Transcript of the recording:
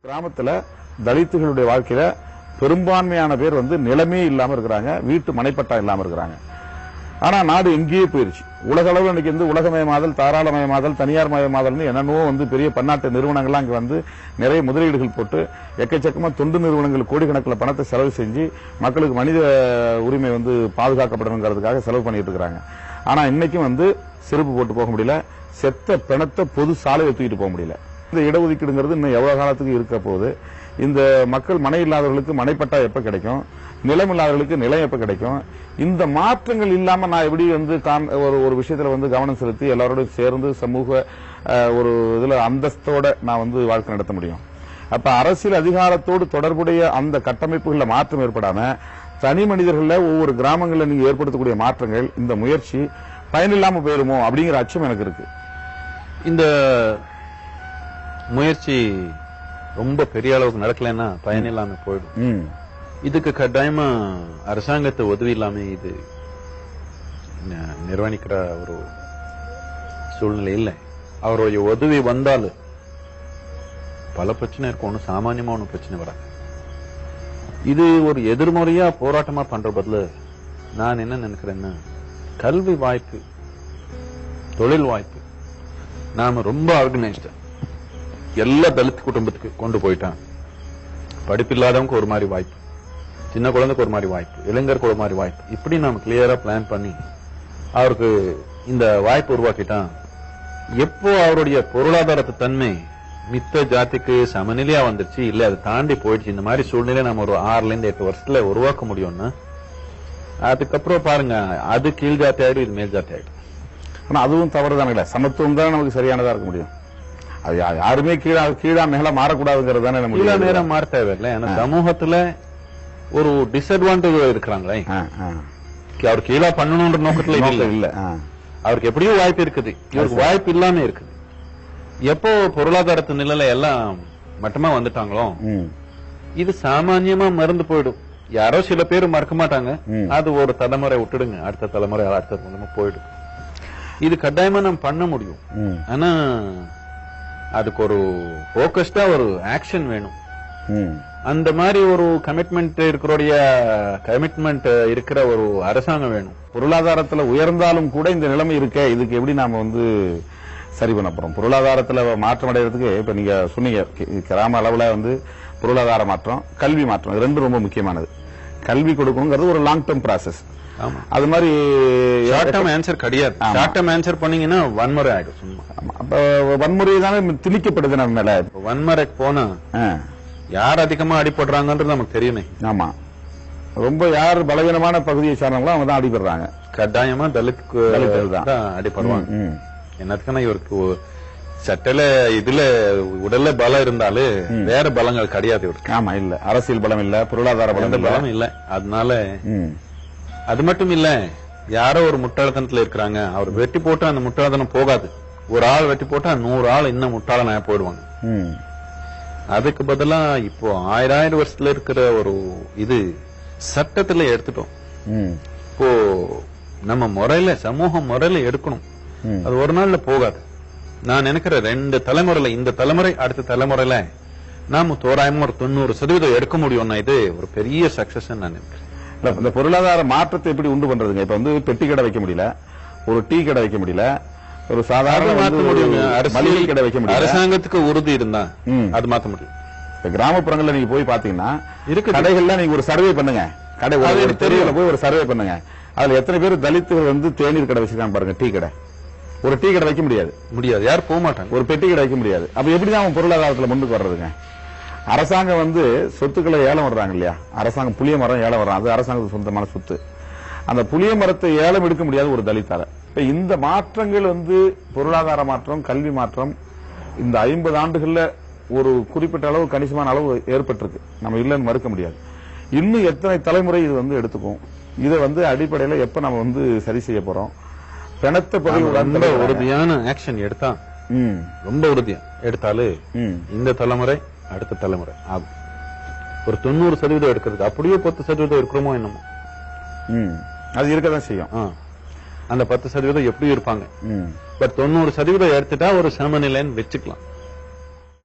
கிராமத்துல தலித்துகளுடைய வாழ்க்கையில பெரும்பான்மையான பேர் நிலமே இல்லாம இருக்கிறாங்க, வீட்டு மனைப்பட்டா இல்லாம இருக்கிறாங்க. ஆனா நாடு எங்கேயே போயிருச்சு. உலக அளவில் இன்னைக்கு உலகமயமாதல், தாராளமயமாதல், தனியார் மயமாதல் என்னென்னவோ பெரிய பன்னாட்டு நிறுவனங்கள்லாம் அங்க நிறைய முதலீடுகள் போட்டு எக்கச்சக்கமா தொண்டு நிறுவனங்கள் கோடிக்கணக்கில் பணத்தை செலவு செஞ்சு மக்களுக்கு மனித உரிமை பாதுகாக்கப்படணுங்கிறதுக்காக செலவு பண்ணிட்டு இருக்காங்க. ஆனா இன்னைக்கும் செருப்பு போட்டு போக முடியல, செத்த பிணத்தை பொது சாலையை தூக்கிட்டு போக முடியல. இந்த இடஒதுக்கீடுங்கிறது இன்னும் எவ்வளவு காலத்துக்கு இருக்க போகுது? இந்த மக்கள் மனை இல்லாதவர்களுக்கு மனைப்பட்டா எப்ப கிடைக்கும்? நிலம் இல்லாதவர்களுக்கு நிலம் எப்ப கிடைக்கும்? இந்த மாற்றங்கள் இல்லாம நான் எப்படி ஒரு விஷயத்துல கவனம் செலுத்தி எல்லாரோடும் சேர்ந்து சமூக ஒரு இதுல அந்தஸ்தோட நான் வாழ்க்கை நடத்த முடியும்? அப்ப அரசியல் அதிகாரத்தோடு தொடர்புடைய அந்த கட்டமைப்புகள்ல மாற்றம் ஏற்படாம தனி மனிதர்கள ஒவ்வொரு கிராமங்களில் நீங்க ஏற்படுத்தக்கூடிய மாற்றங்கள், இந்த முயற்சி பயனில்லாம போயிருமோ அப்படிங்கிற அச்சம் எனக்கு இருக்கு. இந்த முயற்சி ரொம்ப பெரிய அளவுக்கு நடக்கலன்னா பயனில்லாம போயிடும். இதுக்கு கட்டாயமா அரசாங்கத்தை உதவி இல்லாம இது நிர்வகிக்கிற ஒரு சூழ்நிலை இல்லை. அவருடைய உதவி வந்தாலும் பல பிரச்சனை இருக்கும், ஒன்னும் சாமானியமா ஒன்னும் பிரச்சனை வராது. இது ஒரு எதிர்மறையா போராட்டமா பண்ற பதில் நான் என்ன நினைக்கிறேன்னா, கல்வி வாய்ப்பு, தொழில் வாய்ப்பு நாம ரொம்ப ஆர்கனைஸ்டா எல்லா தலித் குடும்பத்துக்கு கொண்டு போயிட்டான். படிப்பில்லாதவங்க ஒரு மாதிரி வாய்ப்பு, சின்ன குழந்தைக்கு ஒரு மாதிரி வாய்ப்பு, இளைஞருக்கு ஒரு மாதிரி வாய்ப்பு, இப்படி நாம கிளியரா பிளான் பண்ணி அவருக்கு இந்த வாய்ப்பு உருவாக்கிட்டான். எப்போ அவருடைய பொருளாதாரத்து தன்மை மித்த ஜாதிக்கு சமநிலையா வந்துருச்சு, இல்ல அதை தாண்டி போயிடுச்சு, இந்த மாதிரி சூழ்நிலை நம்ம ஒரு 6 to 8 வருஷத்துல உருவாக்க முடியும்னா அதுக்கப்புறம் பாருங்க, அது கீழ் ஜாதி ஆயிடும், இது மேல் ஜாதி ஆயிடும். ஆனா அதுவும் தவறுதானே. சமத்துவம் தான் நமக்கு சரியானதா இருக்க முடியும். அது யாருமே கீழா மேல மாறக்கூடாதுங்கிறது தானே. கீழா நேரம் மாற தேவையில்லை. ஆனா சமூகத்துல ஒரு டிஸ்அட்வான்டேஜ் இருக்கிறாங்களே, அவர் கீழா பண்ணணும்ன்ற நோக்கத்துல இல்ல. அவருக்கு எப்படியோ வாய்ப்பு இருக்குது, இவருக்கு வாய்ப்பு இல்லாம இருக்குது. எப்போ பொருளாதாரத்து நிலையில எல்லாம் மட்டமா வந்துட்டாங்களோ இது சாமான்யமா மறந்து போயிடும். யாரோ சில பேர் மறக்க மாட்டாங்க, அது ஒரு தலைமுறை விட்டுடுங்க, அடுத்த தலைமுறை போயிடும். இது கட்டாயமா நம்ம பண்ண முடியும். ஆனா அதுக்கு ஒரு போக்கஸ்டா ஒரு ஆக்ஷன் வேணும். அந்த மாதிரி ஒரு கமிட்மெண்ட் இருக்கிற ஒரு அரசாங்கம் வேணும். பொருளாதாரத்துல உயர்ந்தாலும் கூட இந்த நிலைமை இருக்க, இதுக்கு எப்படி நாம சரி பண்ண போறோம்? பொருளாதாரத்துல மாற்றம் அடைகிறதுக்கு இப்ப நீங்க சொன்னீங்க, கிராம அளவுல பொருளாதார மாற்றம், கல்வி மாற்றம், இது ரெண்டும் ரொம்ப முக்கியமானது. கல்வி கொடுக்கணுங்கிறது ஒரு லாங் டேர்ம் ப்ராசஸ். அது மாதிரி ஷார்ட் டேர்ம் ஆன்சர் கிடையாது. ஷார்ட் டேர்ம் ஆன்சர் பண்ணீங்கன்னா வன்முறை ஆயிடும். அப்ப வன்முறை தானே திணிக்கப்படுது நம்ம மேல. வன்முறைக்கு போனா யார் அதிகமா அடிபடுறாங்கன்றது நமக்கு தெரியுமே. ஆமா, ரொம்ப யார் பலவீனமான பகுதியை சார்ந்தவங்களோ அவங்க தான் அடிபடுறாங்க. கட்டாயமா தலித்துகள் தான் அடிபடுவாங்க. என்னத்துக்குன்னா இவருக்கு சட்டல இதுல உடல்ல பலம் இருந்தாலும் வேற பலங்கள் கிடையாது இவருக்கு. ஆமா, இல்ல அரசியல் பலம் இல்ல, பொருளாதார பலம் இல்ல. அதனால அது மட்டும் இல்ல, யாரோ ஒரு முட்டாள்தனத்துல இருக்கிறாங்க, அவர் வெட்டி போட்டு அந்த முட்டாள்தனம் போகாது. ஒரு ஆள் வெட்டி போட்டா 100 ஆள் இன்னும் முட்டாளனா போயிடுவாங்க. அதுக்கு பதிலா இப்போ 1000 வருஷத்துல இருக்கிற ஒரு இது சட்டத்துல எடுத்துட்டோம். இப்போ நம்ம முறையில, சமூக முறையில எடுக்கணும். அது ஒரு நாள்ல போகாது. நான் நினைக்கிறேன் 2 தலைமுறையில, இந்த தலைமுறை அடுத்த தலைமுறையில நாம தோராயமா ஒரு 90% எடுக்க முடியும்னா இது ஒரு பெரிய சக்சஸ் நான் நினைக்கிறேன். இந்த பொருளாதார மாற்றத்தை எப்படி உண்டு பண்றதுங்க? இப்ப பெட்டி கடை வைக்க முடியல, ஒரு டீ கடை வைக்க முடியல, ஒரு சாதாரண மாற்ற முடியும், மளிகை கடை வைக்க முடியல. அரசாங்கத்துக்கு உறுதி இருந்தா அது மாத்த முடியும். இப்ப கிராமப்புறங்கள்ல நீங்க போய் பாத்தீங்கன்னா இருக்கு கடைகள்ல நீங்க ஒரு சர்வே பண்ணுங்க, கடை தெருவில் போய் ஒரு சர்வே பண்ணுங்க, அதுல எத்தனை பேர் தலித்துகள் தேநீர் கடை வச்சிருக்காங்க பாருங்க. டீ கடை, ஒரு டீ கடை வைக்க முடியாது, யாரும் போக மாட்டாங்க. ஒரு பெட்டி கடை வைக்க முடியாது. அப்ப எப்படிதான் அவன் பொருளாதாரத்துல முன்னுக்கு வர்றதுங்க? அரசாங்கம் சொத்துக்களை ஏலம் வர்றாங்க இல்லையா? அரசாங்கம் புளிய மரம் ஏலம் வர்றாங்க, அது அரசாங்கத்துக்கு சொந்தமான சொத்து. அந்த புளிய மரத்தை ஏலம் எடுக்க முடியாது ஒரு தலித்தார. இப்ப இந்த மாற்றங்கள் பொருளாதார மாற்றம், கல்வி மாற்றம் இந்த 50 ஆண்டுகள்ல ஒரு குறிப்பிட்ட அளவு, கணிசமான அளவு ஏற்பட்டிருக்கு. நம்ம இல்லைன்னு மறுக்க முடியாது. இன்னும் எத்தனை தலைமுறை இது எடுத்துக்கும்? இதை அடிப்படையில எப்ப நம்ம சரி செய்ய போறோம்? பிணத்த பகுதி உறுதியான ஆக்ஷன் எடுத்தா, ரொம்ப உறுதியா எடுத்தாலே இந்த தலைமுறை அடுத்த தலைமுறை ஆகும். ஒரு 90% எடுக்கிறது, அப்படியே 10% இருக்கிறோமோ என்னமோ, அது இருக்கதான் செய்யும். அந்த 10% எப்படி இருப்பாங்க. பட் 90% எடுத்துட்டா ஒரு சமநிலைன்னு வச்சுக்கலாம்.